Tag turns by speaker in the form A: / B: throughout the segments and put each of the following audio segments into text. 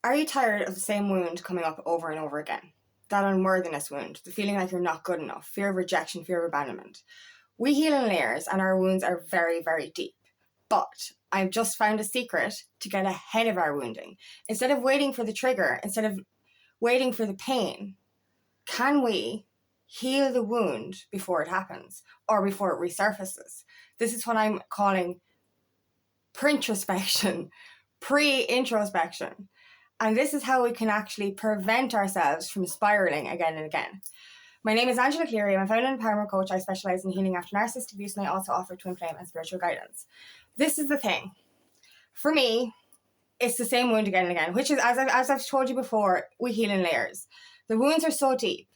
A: Are you tired of the same wound coming up over and over again? That unworthiness wound, the feeling like you're not good enough, fear of rejection, fear of abandonment. We heal in layers and our wounds are very, very deep. But I've just found a secret to get ahead of our wounding. Instead of waiting for the trigger, instead of waiting for the pain, can we heal the wound before it happens or before it resurfaces? This is what I'm calling Printrospection, Pre-Introspection. And this is how we can actually prevent ourselves from spiraling again and again. My name is Angela Cleary. I'm a founder and empowerment coach. I specialize in healing after narcissistic abuse, and I also offer twin flame and spiritual guidance. This is the thing. For me, it's the same wound again and again, which is, as I've told you before, we heal in layers. The wounds are so deep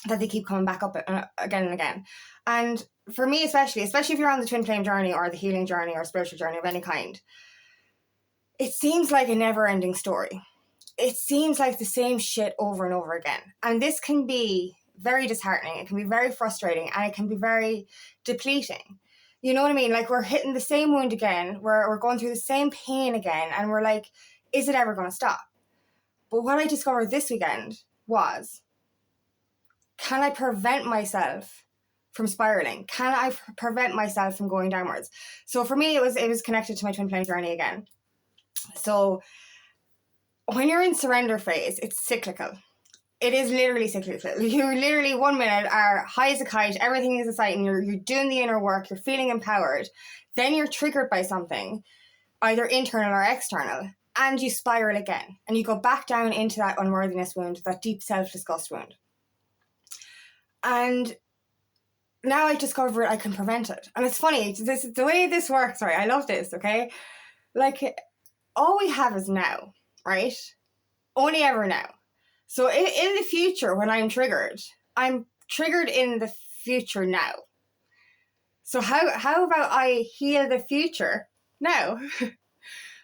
A: that they keep coming back up again and again. And for me especially if you're on the twin flame journey or the healing journey or spiritual journey of any kind, it seems like a never-ending story. It seems like the same shit over and over again. And this can be very disheartening. It can be very frustrating, and it can be very depleting. You know what I mean? Like, we're hitting the same wound again. We're going through the same pain again. And we're like, is it ever going to stop? But what I discovered this weekend was, can I prevent myself from spiraling? Can I prevent myself from going downwards? So for me, it was connected to my twin flame journey again. So when you're in surrender phase, it's cyclical. It is literally cyclical. You literally 1 minute are high as a kite, everything is exciting, you're doing the inner work, you're feeling empowered. Then you're triggered by something, either internal or external, and you spiral again. And you go back down into that unworthiness wound, that deep self-disgust wound. And now I discovered I can prevent it. And it's funny, this the way this works, right? I love this, okay? Like, all we have is now, right? Only ever now. So in the future, when I'm triggered in the future now. So how about I heal the future now?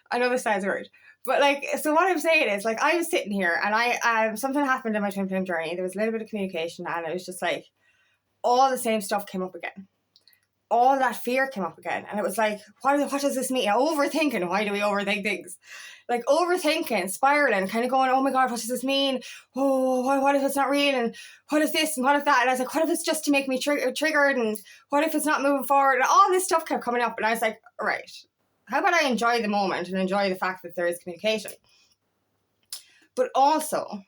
A: I know this sounds weird, but like, so what I'm saying is, like, I was sitting here and I something happened in my twin flame journey. There was a little bit of communication, and it was just like all the same stuff came up again. All that fear came up again. And it was like, what does this mean? Overthinking. Why do we overthink things? Like, overthinking, spiraling, kind of going, oh my God, what does this mean? Oh, what if it's not real? And what if this and what if that? And I was like, what if it's just to make me triggered? And what if it's not moving forward? And all this stuff kept coming up. And I was like, all right, how about I enjoy the moment and enjoy the fact that there is communication? But also,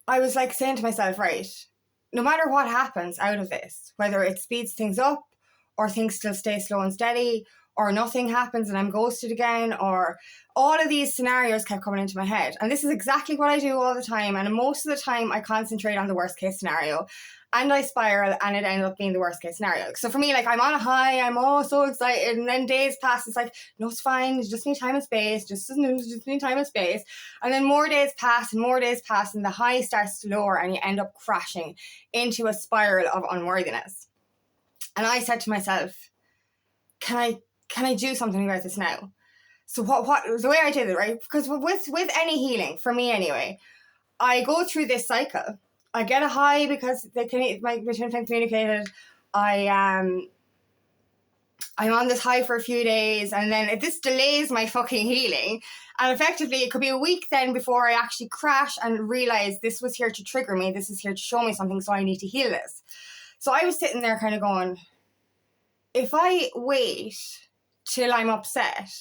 A: I was like saying to myself, right, no matter what happens out of this, whether it speeds things up or things still stay slow and steady, or nothing happens and I'm ghosted again, or all of these scenarios kept coming into my head. And this is exactly what I do all the time. And most of the time I concentrate on the worst case scenario and I spiral, and it ended up being the worst case scenario. So for me, like, I'm on a high, I'm all so excited, and then days pass, it's like, no, it's fine, you just need time and space, just need time and space. And then more days pass, and the high starts to lower, and you end up crashing into a spiral of unworthiness. And I said to myself, can I do something about this now? So what the way I did it, right? Because with any healing, for me anyway, I go through this cycle. I get a high because my twin flame communicated. I'm on this high for a few days, and then this delays my fucking healing. And effectively, it could be a week then before I actually crash and realize this was here to trigger me. This is here to show me something, so I need to heal this. So I was sitting there kind of going, if I wait till I'm upset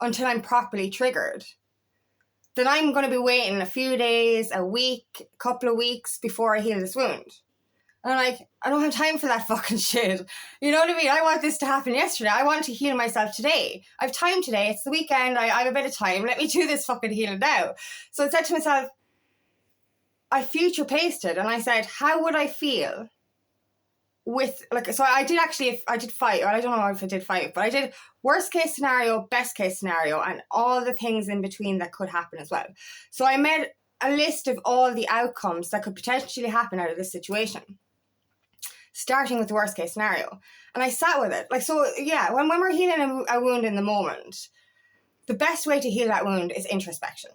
A: until I'm properly triggered, then I'm going to be waiting a few days, a week, a couple of weeks before I heal this wound. And I'm like, I don't have time for that fucking shit. You know what I mean? I want this to happen yesterday. I want to heal myself today. I have time today. It's the weekend. I have a bit of time. Let me do this fucking healing now. So I said to myself, I future paced it, and I said, how would I feel with, like, so I did 5, or I don't know if I did 5, but I did worst case scenario, best case scenario, and all the things in between that could happen as well. So I made a list of all the outcomes that could potentially happen out of this situation, starting with the worst case scenario. And I sat with it. Like, so yeah, when we're healing a wound in the moment, the best way to heal that wound is introspection.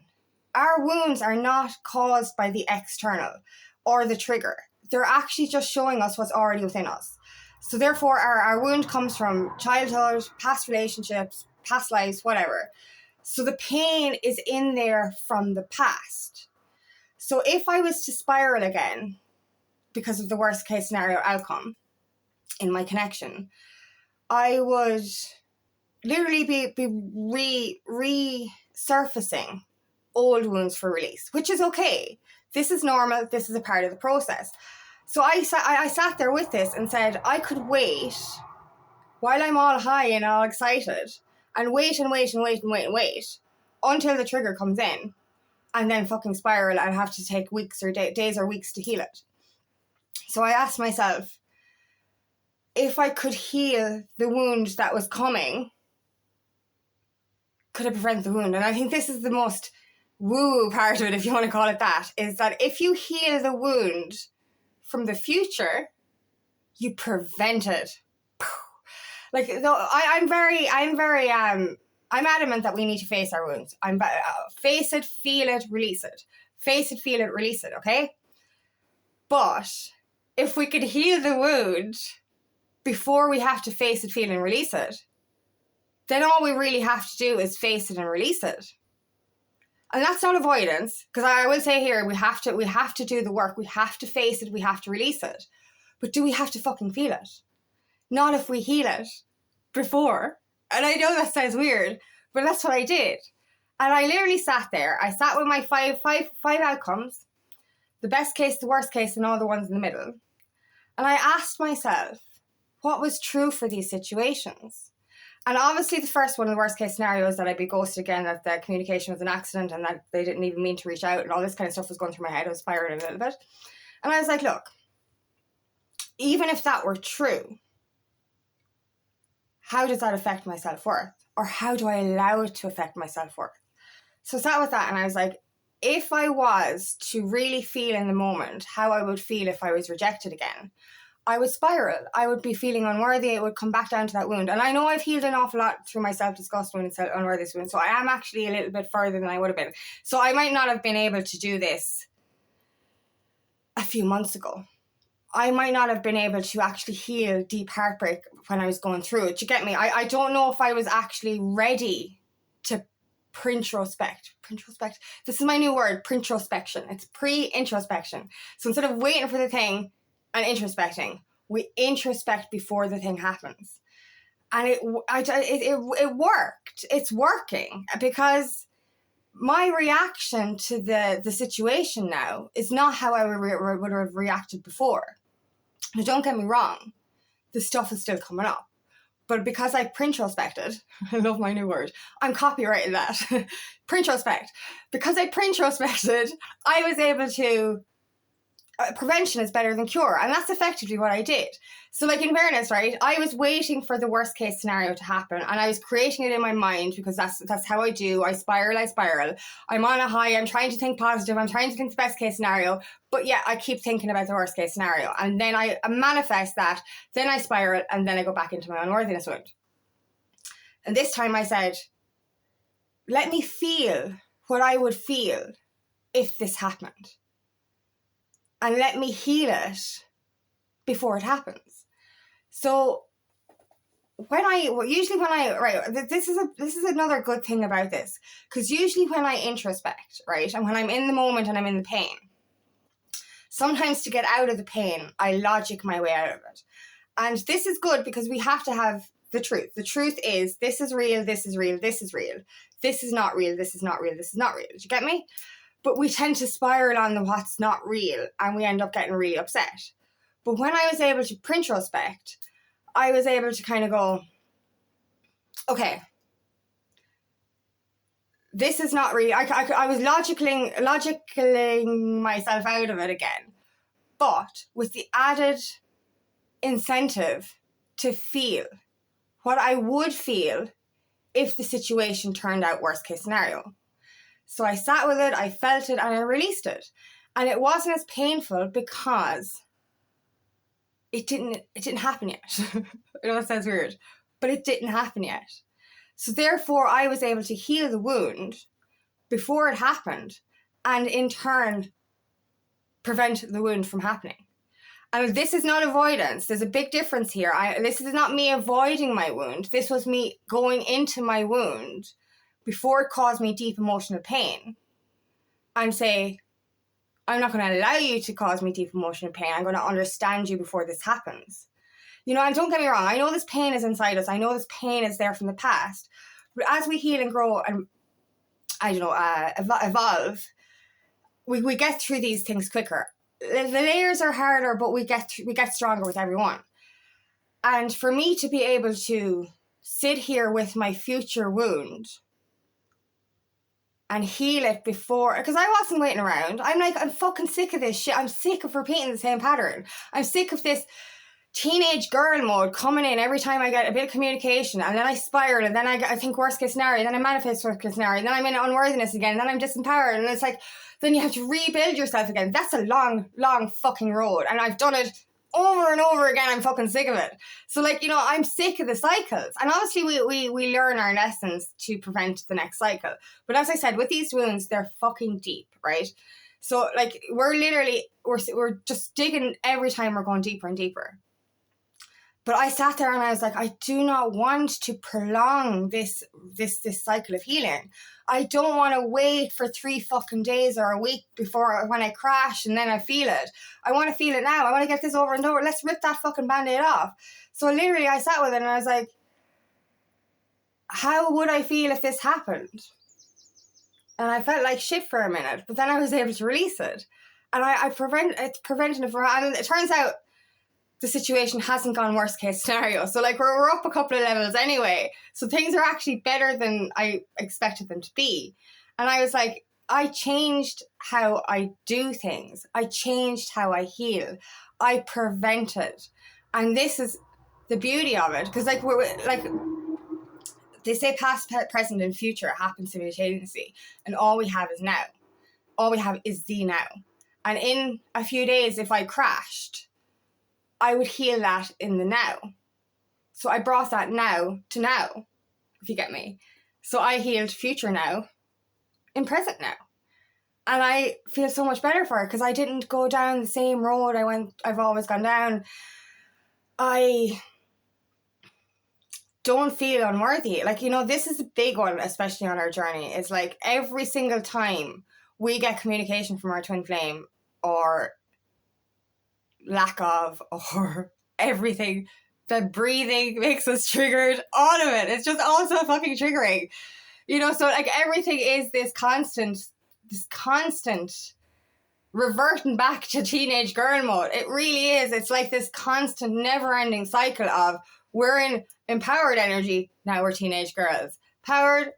A: Our wounds are not caused by the external or the trigger. They're actually just showing us what's already within us. So therefore, our wound comes from childhood, past relationships, past lives, whatever. So the pain is in there from the past. So if I was to spiral again because of the worst case scenario outcome in my connection, I would literally be resurfacing old wounds for release, which is okay. This is normal. This is a part of the process. So I sat there with this and said, I could wait while I'm all high and all excited and wait until the trigger comes in, and then fucking spiral and have to take weeks or days or weeks to heal it. So I asked myself, if I could heal the wound that was coming, could I prevent the wound? And I think this is the most woo part of it, if you want to call it that, is that if you heal the wound from the future, you prevent it. Like, no, I'm adamant that we need to face our wounds. Face it, feel it, release it. Face it, feel it, release it, okay? But if we could heal the wound before we have to face it, feel, and release it, then all we really have to do is face it and release it. And that's not avoidance, because I will say here, we have to do the work. We have to face it. We have to release it. But do we have to fucking feel it? Not if we heal it before. And I know that sounds weird, but that's what I did. And I literally sat there. I sat with my five outcomes, the best case, the worst case, and all the ones in the middle. And I asked myself, what was true for these situations? And obviously the first one, the worst case scenario, is that I'd be ghosted again, that the communication was an accident and that they didn't even mean to reach out, and all this kind of stuff was going through my head. I was spiraling a little bit. And I was like, look, even if that were true, how does that affect my self-worth? Or how do I allow it to affect my self-worth? So I sat with that and I was like, if I was to really feel in the moment how I would feel if I was rejected again, I would spiral. I would be feeling unworthy. It would come back down to that wound. And I know I've healed an awful lot through my self-disgust wound and self-unworthiness wound. So I am actually a little bit further than I would have been. So I might not have been able to do this a few months ago. I might not have been able to actually heal deep heartbreak when I was going through it. You get me? I don't know if I was actually ready to Printrospect. This is my new word, Printrospection. It's pre-introspection. So instead of waiting for the thing and introspecting, we introspect before the thing happens. And it worked. It's working, because my reaction to the situation now is not how I would have reacted before. Now, don't get me wrong, the stuff is still coming up. But because I Printrospected, I love my new word, I'm copyrighting that, Printrospect. Because I Printrospected, I was able to, prevention is better than cure. And that's effectively what I did. So like, in fairness, right, I was waiting for the worst case scenario to happen, and I was creating it in my mind, because that's how I do. I spiral. I'm on a high. I'm trying to think positive. I'm trying to think the best case scenario. But yeah, I keep thinking about the worst case scenario. And then I manifest that. Then I spiral, and then I go back into my unworthiness wound. And this time I said, let me feel what I would feel if this happened. And let me heal it before it happens. So this is another good thing about this, because usually when I introspect, right, and when I'm in the moment and I'm in the pain, sometimes to get out of the pain, I logic my way out of it. And this is good, because we have to have the truth. The truth is, this is real, this is real, this is real. This is not real, this is not real, this is not real. Did you get me? But we tend to spiral on the what's not real, and we end up getting really upset. But when I was able to Printrospect, I was able to kind of go, okay, this is not real. I was logically myself out of it again, but with the added incentive to feel what I would feel if the situation turned out worst case scenario. So I sat with it, I felt it, and I released it. And it wasn't as painful because it didn't happen yet. I know that sounds weird, but it didn't happen yet. So therefore, I was able to heal the wound before it happened, and in turn, prevent the wound from happening. And this is not avoidance. There's a big difference here. This is not me avoiding my wound. This was me going into my wound before it caused me deep emotional pain and say, I'm not going to allow you to cause me deep emotional pain. I'm going to understand you before this happens. You know, and don't get me wrong, I know this pain is inside us. I know this pain is there from the past. But as we heal and grow and, evolve, we get through these things quicker. The layers are harder, but we get stronger with everyone. And for me to be able to sit here with my future wound and heal it before, because I wasn't waiting around. I'm fucking sick of this shit. I'm sick of repeating the same pattern. I'm sick of this teenage girl mode coming in every time I get a bit of communication, and then I spiral, and then I think worst case scenario, then I manifest worst case scenario, and then I'm in unworthiness again, and then I'm disempowered, and it's like, then you have to rebuild yourself again. That's a long, long fucking road, and I've done it over and over again. I'm fucking sick of it. So, like, you know, I'm sick of the cycles, and obviously we learn our lessons to prevent the next cycle. But as I said, with these wounds, they're fucking deep, right? So, like, we're just digging every time. We're going deeper and deeper. But I sat there and I was like, I do not want to prolong this cycle of healing. I don't want to wait for 3 fucking days or a week before when I crash and then I feel it. I want to feel it now. I want to get this over and over. Let's rip that fucking Band-Aid off. So literally I sat with it and I was like, how would I feel if this happened? And I felt like shit for a minute, but then I was able to release it. And it's preventing it and it turns out the situation hasn't gone worst case scenario. So like we're up a couple of levels anyway. So things are actually better than I expected them to be. And I was like, I changed how I do things. I changed how I heal. I prevented. And this is the beauty of it. Because like they say past, present and future happen simultaneously. And all we have is now. All we have is the now. And in a few days, if I crashed, I would heal that in the now. So I brought that now to now, if you get me. So I healed future now in present now. And I feel so much better for it because I didn't go down the same road I've always gone down. I don't feel unworthy. Like, you know, this is a big one, especially on our journey. It's like every single time we get communication from our twin flame or lack of, or everything, the breathing makes us triggered, all of it, it's just all so fucking triggering, you know. So like everything is this constant reverting back to teenage girl mode. It really is. It's like this constant never-ending cycle of we're in empowered energy, now we're teenage girls, empowered,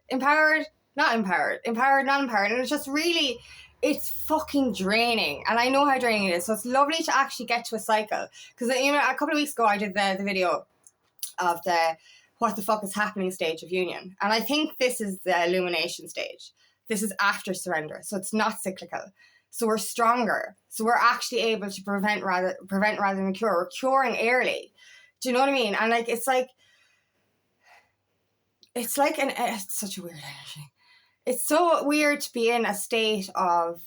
A: not empowered, not empowered, and it's just really, it's fucking draining. And I know how draining it is. So it's lovely to actually get to a cycle. Because, you know, a couple of weeks ago, I did the video of the what the fuck is happening stage of union. And I think this is the illumination stage. This is after surrender. So it's not cyclical. So we're stronger. So we're actually able to prevent rather than cure. We're curing early. Do you know what I mean? And like, it's such a weird energy. It's so weird to be in a state of,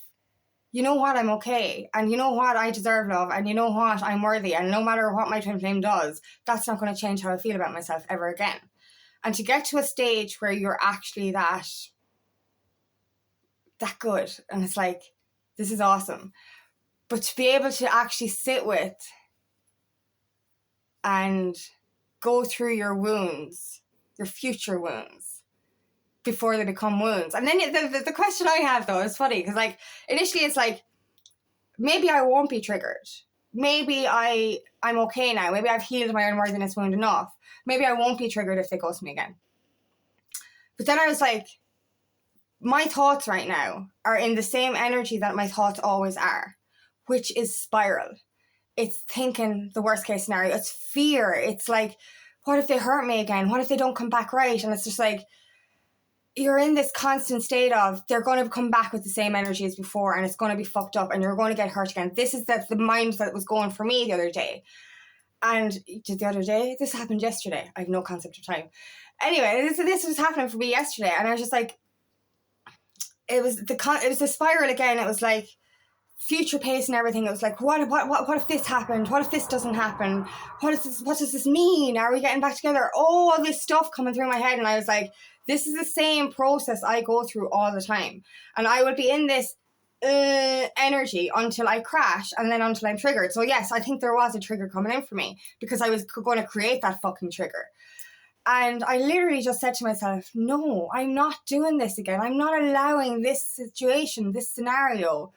A: you know what, I'm okay. And you know what, I deserve love. And you know what, I'm worthy. And no matter what my twin flame does, that's not going to change how I feel about myself ever again. And to get to a stage where you're actually that good. And it's like, this is awesome. But to be able to actually sit with and go through your wounds, your future wounds, before they become wounds. And then the question I have though is funny because like initially it's like maybe I won't be triggered. Maybe I'm okay now. Maybe I've healed my unworthiness wound enough. Maybe I won't be triggered if they ghost me again. But then I was like, my thoughts right now are in the same energy that my thoughts always are, which is spiral. It's thinking the worst case scenario. It's fear. It's like, what if they hurt me again? What if they don't come back right? And it's just like, you're in this constant state of they're going to come back with the same energy as before and it's going to be fucked up and you're going to get hurt again. This is the mind that was going for me the other day. And this happened yesterday. I have no concept of time. Anyway, this was happening for me yesterday and I was just like, it was the spiral again. It was like future pace and everything. It was like, what if this happened? What if this doesn't happen? What does this mean? Are we getting back together? All this stuff coming through my head and I was like, This is the same process I go through all the time. And I would be in this energy until I crash and then until I'm triggered. So yes, I think there was a trigger coming in for me because I was going to create that fucking trigger. And I literally just said to myself, no, I'm not doing this again. I'm not allowing this situation, this scenario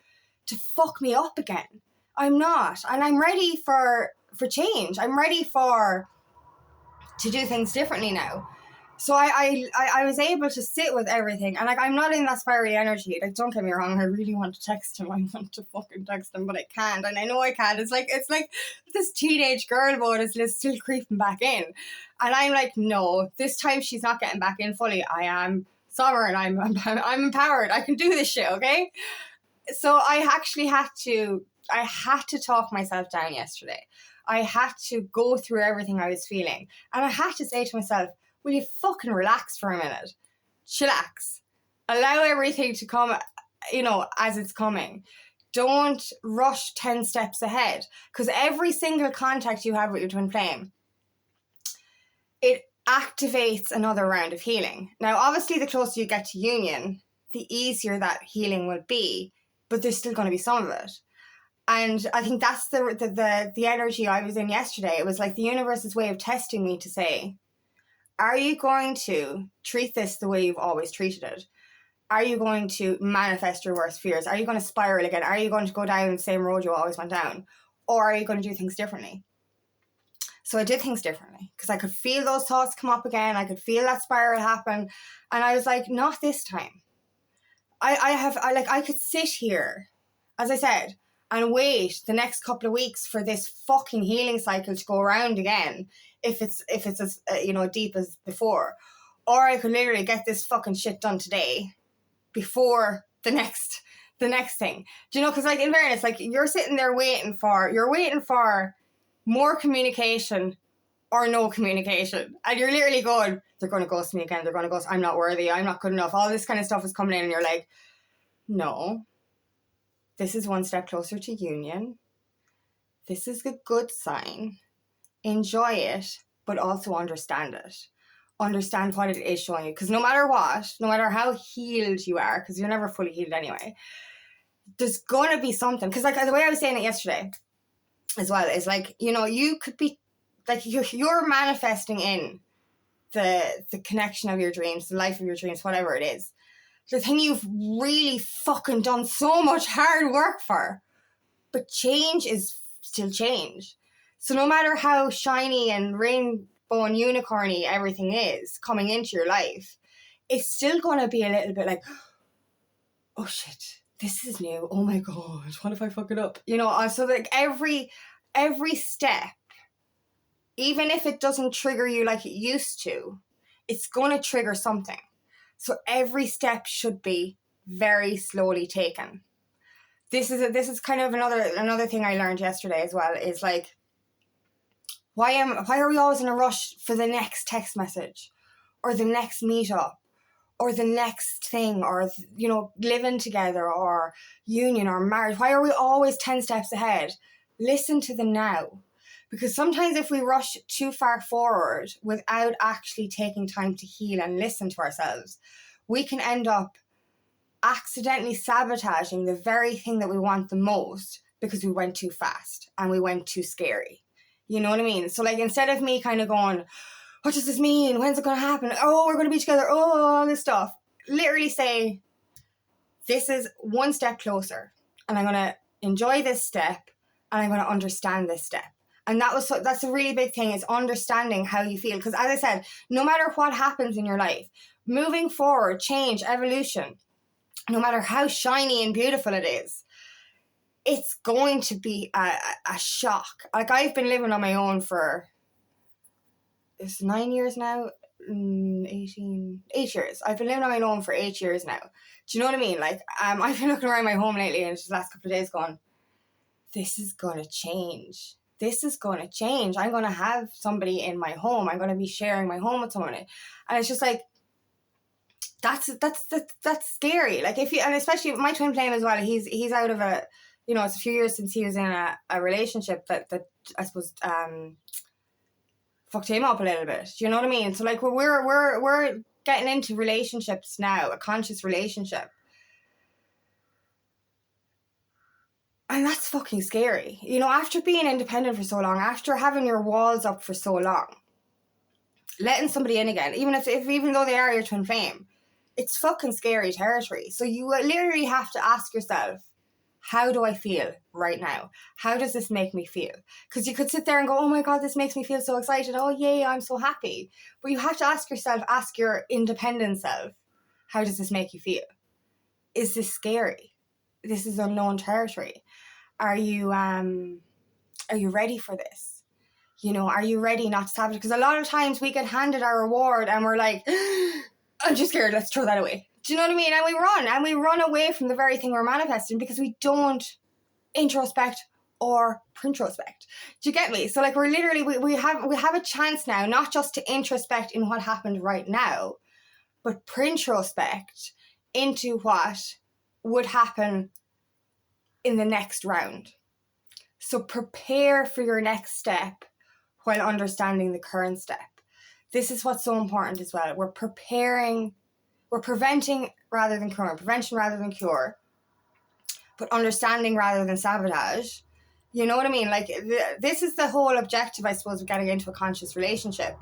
A: to fuck me up again. I'm not. And I'm ready for change. I'm ready to do things differently now. So I was able to sit with everything, and like I'm not in that spirally energy. Like, don't get me wrong, I really want to text him. I want to fucking text him, but I can't, and I know I can't. It's like this teenage girl mode is still creeping back in, and I'm like, no, this time she's not getting back in fully. I am Summer, and I'm empowered. I can do this shit, okay? So I actually had to talk myself down yesterday. I had to go through everything I was feeling, and I had to say to myself, will you fucking relax for a minute? Chillax. Allow everything to come, as it's coming. Don't rush 10 steps ahead. Because every single contact you have with your twin flame, it activates another round of healing. Now, obviously, the closer you get to union, the easier that healing will be. But there's still going to be some of it. And I think that's the energy I was in yesterday. It was like the universe's way of testing me to say, are you going to treat this the way you've always treated it? Are you going to manifest your worst fears? Are you going to spiral again? Are you going to go down the same road you always went down? Or are you going to do things differently? So I did things differently because I could feel those thoughts come up again. I could feel that spiral happen. And I was like, not this time. I could sit here, as I said, and wait the next couple of weeks for this fucking healing cycle to go around again, if it's as deep as before, or I could literally get this fucking shit done today before the next thing. Do you know? Because like in fairness, like you're sitting there waiting for more communication or no communication, and you're literally going, they're going to ghost me again. They're going to ghost. I'm not worthy. I'm not good enough. All this kind of stuff is coming in, and you're like, no. This is one step closer to union. This is a good sign. Enjoy it, but also understand it. Understand what it is showing you. Because no matter what, no matter how healed you are, because you're never fully healed anyway, there's going to be something. Because like the way I was saying it yesterday as well is like, you could be, like you're manifesting in the connection of your dreams, the life of your dreams, whatever it is. The thing you've really fucking done so much hard work for. But change is still change. So no matter how shiny and rainbow and unicorny everything is coming into your life, it's still going to be a little bit like, oh shit, this is new. Oh my God, what if I fuck it up? So like every step, even if it doesn't trigger you like it used to, it's going to trigger something. So every step should be very slowly taken. This is kind of another thing I learned yesterday as well, is like, why are we always in a rush for the next text message or the next meetup or the next thing, or living together or union or marriage? Why are we always 10 steps ahead? Listen to the now. Because sometimes if we rush too far forward without actually taking time to heal and listen to ourselves, we can end up accidentally sabotaging the very thing that we want the most because we went too fast and we went too scary. You know what I mean? So like, instead of me kind of going, what does this mean? When's it going to happen? Oh, we're going to be together. Oh, all this stuff. Literally say, this is one step closer, and I'm going to enjoy this step, and I'm going to understand this step. And that's a really big thing, is understanding how you feel. Because as I said, no matter what happens in your life, moving forward, change, evolution, no matter how shiny and beautiful it is, it's going to be a shock. Like, I've been living on my own for, it's 9 years now, 8 years. I've been living on my own for 8 years now. Do you know what I mean? Like, I've been looking around my home lately, and just the last couple of days going, this is going to change. This is going to change. I'm going to have somebody in my home. I'm going to be sharing my home with someone. And it's just like, that's scary. Like, and especially my twin flame as well, he's out of a, it's a few years since he was in a relationship that I suppose fucked him up a little bit. Do you know what I mean? So like, we're getting into relationships now, a conscious relationship. And that's fucking scary. You know, after being independent for so long, after having your walls up for so long, letting somebody in again, even though they are your twin flame, it's fucking scary territory. So you literally have to ask yourself, how do I feel right now? How does this make me feel? Because you could sit there and go, oh my God, this makes me feel so excited. Oh, yay, I'm so happy. But you have to ask yourself, ask your independent self, how does this make you feel? Is this scary? This is unknown territory. Are you ready for this? You know, are you ready not to sabotage? Because a lot of times we get handed our reward and we're like, I'm just scared, let's throw that away. Do you know what I mean? And we run away from the very thing we're manifesting because we don't introspect or Printrospect. Do you get me? So like we're literally, we have a chance now, not just to introspect in what happened right now, but Printrospect into what would happen in the next round. So prepare for your next step while understanding the current step. This is what's so important as well. We're preventing rather than curing, prevention rather than cure, but understanding rather than sabotage. You know what I mean? Like this is the whole objective, I suppose, of getting into a conscious relationship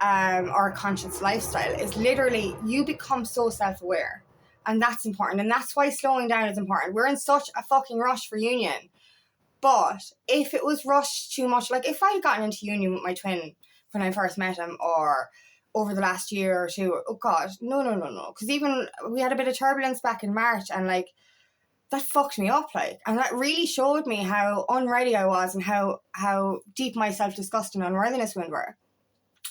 A: or a conscious lifestyle, is literally you become so self-aware. And that's important. And that's why slowing down is important. We're in such a fucking rush for union. But if it was rushed too much, like if I had gotten into union with my twin when I first met him, or over the last year or two, oh God, no. Because even we had a bit of turbulence back in March, and like that fucked me up, like, and that really showed me how unready I was and how deep my self-disgust and unworthiness wound were.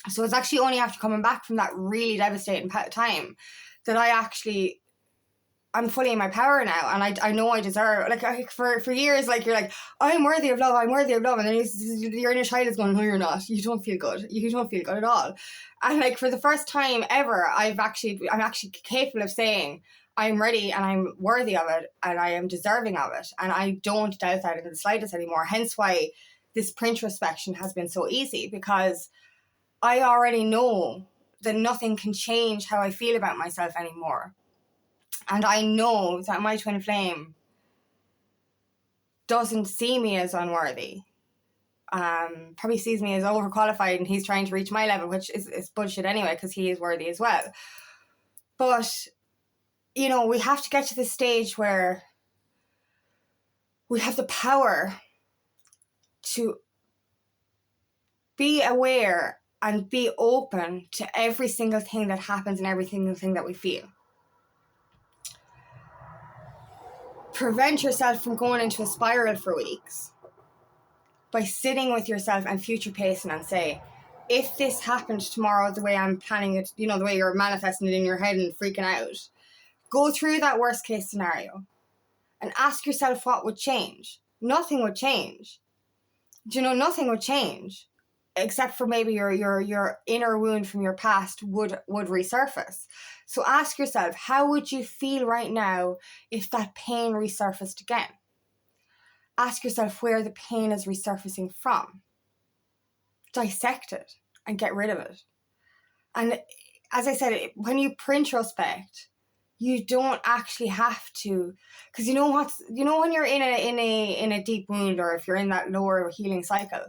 A: So it's actually only after coming back from that really devastating time that I'm fully in my power now, and I know I deserve, like for years, like you're like, I'm worthy of love, and then your inner child is going, no, you're not, you don't feel good at all. And like for the first time ever, I'm actually capable of saying I'm ready and I'm worthy of it and I am deserving of it, and I don't doubt that in the slightest anymore. Hence why this Printrospection has been so easy, because I already know that nothing can change how I feel about myself anymore. And I know that my twin flame doesn't see me as unworthy. Probably sees me as overqualified, and he's trying to reach my level, which is bullshit anyway, because he is worthy as well. But, you know, we have to get to this stage where we have the power to be aware and be open to every single thing that happens and every single thing that we feel. Prevent yourself from going into a spiral for weeks by sitting with yourself and future pacing and say, if this happened tomorrow the way I'm planning it, you know, the way you're manifesting it in your head and freaking out, go through that worst case scenario and ask yourself what would change. Nothing would change. Do you know, nothing would change except for maybe your inner wound from your past would resurface. So ask yourself, how would you feel right now if that pain resurfaced again? Ask yourself where the pain is resurfacing from. Dissect it and get rid of it. And as I said, when you Printrospect, you don't actually have to, because you know when you're in a deep wound, or if you're in that lower healing cycle,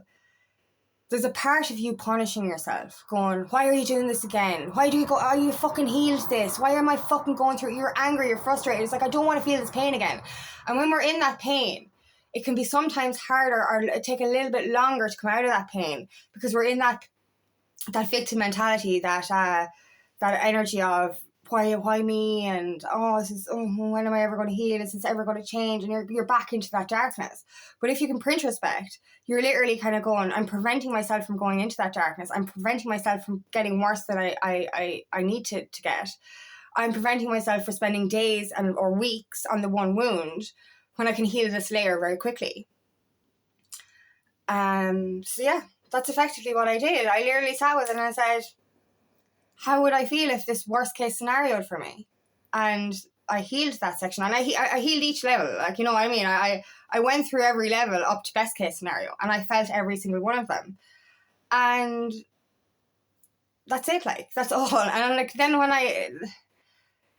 A: there's a part of you punishing yourself, going, why are you doing this again? Why do you go, oh, you fucking healed this. Why am I fucking going through it? You're angry, you're frustrated. It's like, I don't want to feel this pain again. And when we're in that pain, it can be sometimes harder or take a little bit longer to come out of that pain, because we're in that victim mentality, that energy of, why me, and when am I ever going to heal? Is this ever going to change? And you're back into that darkness. But if you can Printrospect, you're literally kind of going, I'm preventing myself from going into that darkness. I'm preventing myself from getting worse than I need to get. I'm preventing myself from spending days or weeks on the one wound when I can heal this layer very quickly. So yeah, that's effectively what I did. I literally sat with it and I said, how would I feel if this worst case scenario for me? And I healed that section, and I healed each level. Like, you know what I mean? I went through every level up to best case scenario, and I felt every single one of them. And that's it, like, that's all. And I'm like, then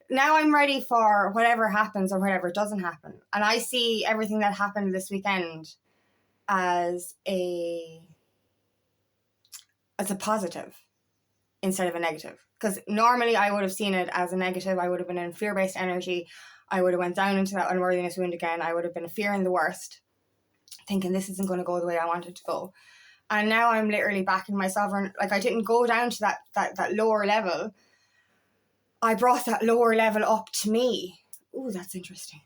A: now I'm ready for whatever happens or whatever doesn't happen. And I see everything that happened this weekend as a positive instead of a negative. Because normally I would have seen it as a negative. I would have been in fear-based energy. I would have went down into that unworthiness wound again. I would have been fearing the worst, thinking this isn't going to go the way I want it to go. And now I'm literally back in my sovereign. Like, I didn't go down to that lower level. I brought that lower level up to me. Ooh, that's interesting.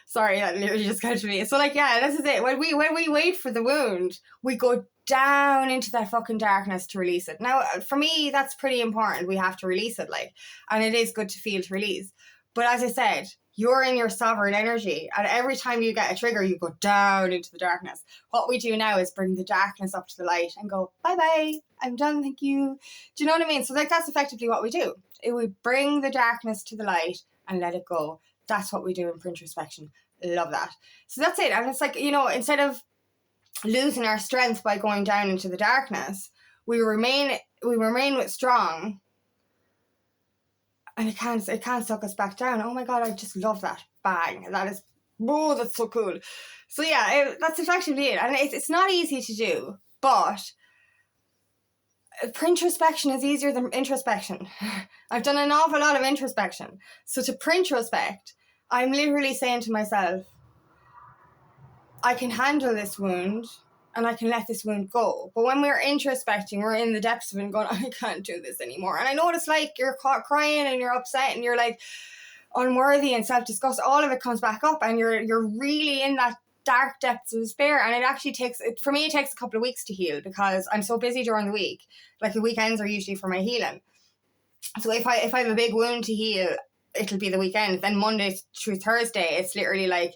A: Sorry, that literally just got to me. So, like, yeah, this is it. When we wait for the wound, we go down into that fucking darkness to release it. Now, for me, that's pretty important. We have to release it, like, and it is good to feel to release. But as I said, you're in your sovereign energy, and every time you get a trigger, you go down into the darkness. What we do now is bring the darkness up to the light and go, bye-bye, I'm done, thank you. Do you know what I mean? So, like, that's effectively what we do. We bring the darkness to the light and let it go. That's what we do in Printrospection. Love that. So that's it. And it's like, you know, instead of losing our strength by going down into the darkness, we remain with strong, and it can't suck us back down. Oh my God, I just love that. Bang. That's so cool. So yeah, that's effectively it. And it's not easy to do, but Printrospection is easier than introspection. I've done an awful lot of introspection. So to Printrospect, I'm literally saying to myself, I can handle this wound and I can let this wound go. But when we're introspecting, we're in the depths of it and going, I can't do this anymore. And I know what it's like. You're crying and you're upset and you're like unworthy and self-disgust. All of it comes back up and you're really in that dark depths of despair. And it actually takes a couple of weeks to heal because I'm so busy during the week. Like, the weekends are usually for my healing. So if I have a big wound to heal, it'll be the weekend. Then Monday through Thursday, it's literally like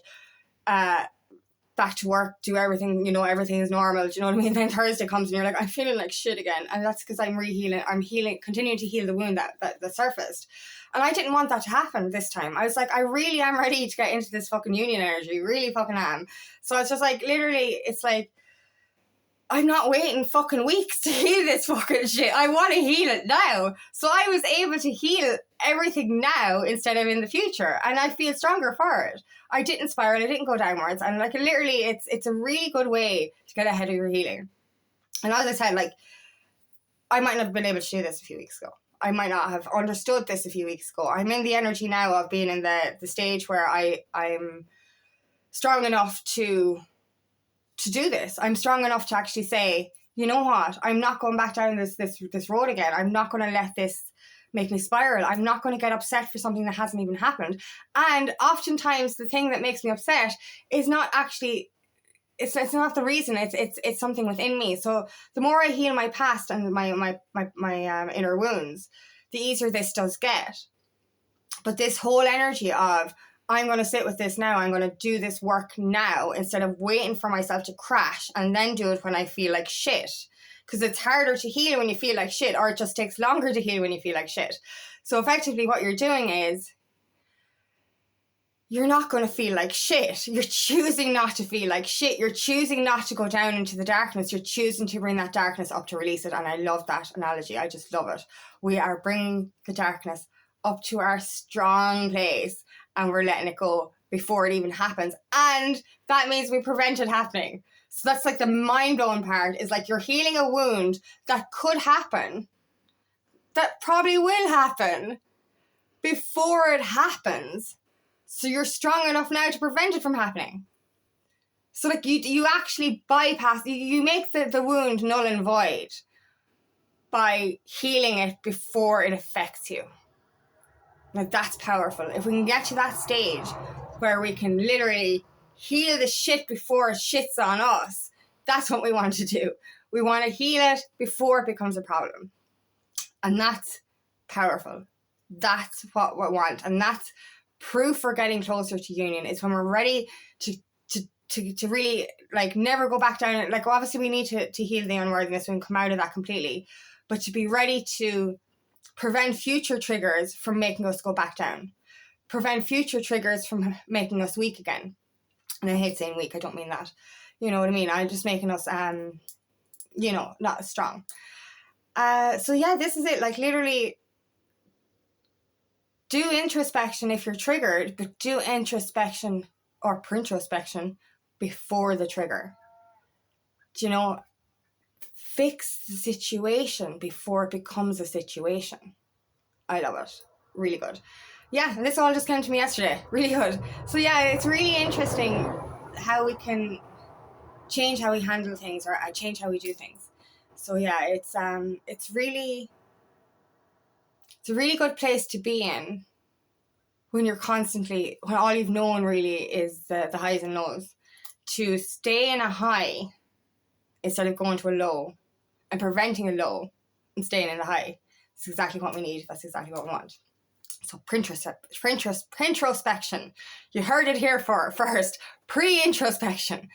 A: back to work, do everything, you know, everything is normal. Do you know what I mean? Then Thursday comes and you're like, I'm feeling like shit again. And that's because I'm continuing to heal the wound that surfaced. And I didn't want that to happen this time. I was like, I really am ready to get into this fucking union energy. Really fucking am. So it's just like, literally, it's like, I'm not waiting fucking weeks to heal this fucking shit. I want to heal it now. So I was able to heal everything now instead of in the future. And I feel stronger for it. I didn't spiral. I didn't go downwards. And like, literally, it's a really good way to get ahead of your healing. And as I said, like, I might not have been able to do this a few weeks ago. I might not have understood this a few weeks ago. I'm in the energy now of being in the stage where I'm strong enough to do this. I'm strong enough to actually say, you know what? I'm not going back down this road again. I'm not going to let this make me spiral. I'm not going to get upset for something that hasn't even happened. And oftentimes the thing that makes me upset is not actually, it's not the reason. It's something within me. So the more I heal my past and my inner wounds, the easier this does get. But this whole energy of, I'm going to sit with this now, I'm going to do this work now, instead of waiting for myself to crash and then do it when I feel like shit. Because it's harder to heal when you feel like shit, or it just takes longer to heal when you feel like shit. So effectively what you're doing is, you're not going to feel like shit. You're choosing not to feel like shit. You're choosing not to go down into the darkness. You're choosing to bring that darkness up to release it. And I love that analogy. I just love it. We are bringing the darkness up to our strong place and we're letting it go before it even happens. And that means we prevent it happening. So that's like the mind-blowing part, is like, you're healing a wound that could happen, that probably will happen, before it happens. So you're strong enough now to prevent it from happening. So like, you actually bypass, you make the wound null and void by healing it before it affects you. Like, that's powerful. If we can get to that stage where we can literally heal the shit before it shits on us, that's what we want to do. We want to heal it before it becomes a problem. And that's powerful. That's what we want. And that's proof we're getting closer to union, is when we're ready to really, like, never go back down. Like, obviously we need to heal the unworthiness and come out of that completely, but to be ready to prevent future triggers from making us go back down, prevent future triggers from making us weak again. And I hate saying weak, I don't mean that, you know what I mean, I'm just making us not as strong. So yeah, this is it. Like literally, do introspection if you're triggered, but do introspection or Printrospection before the trigger. Do you know? Fix the situation before it becomes a situation. I love it. Really good. Yeah, and this all just came to me yesterday. Really good. So yeah, it's really interesting how we can change how we handle things or change how we do things. So yeah, it's a really good place to be in when you're constantly, when all you've known really is the highs and lows. To stay in a high instead of going to a low and preventing a low and staying in the high. It's exactly what we need. That's exactly what we want. So Printrospection. You heard it here first. Pre-introspection.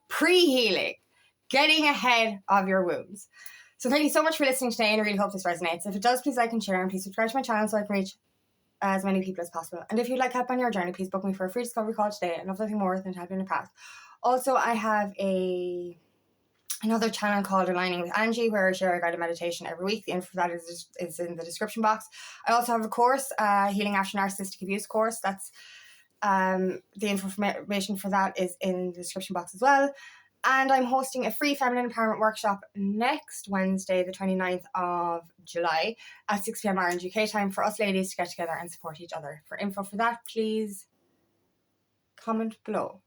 A: Pre-healing. Getting ahead of your wounds. So thank you so much for listening today, and I really hope this resonates. If it does, please like and share, and please subscribe to my channel so I can reach as many people as possible. And if you'd like help on your journey, please book me for a free discovery call today. I'd love nothing more than to help you in the path. Also, I have another channel called Aligning with Angie, where I share a guided meditation every week. The info for that is in the description box. I also have a course, Healing After Narcissistic Abuse course. That's the information for that is in the description box as well. And I'm hosting a free feminine empowerment workshop next Wednesday, the 29th of July at 6 p.m. Ireland UK time for us ladies to get together and support each other. For info for that, please comment below.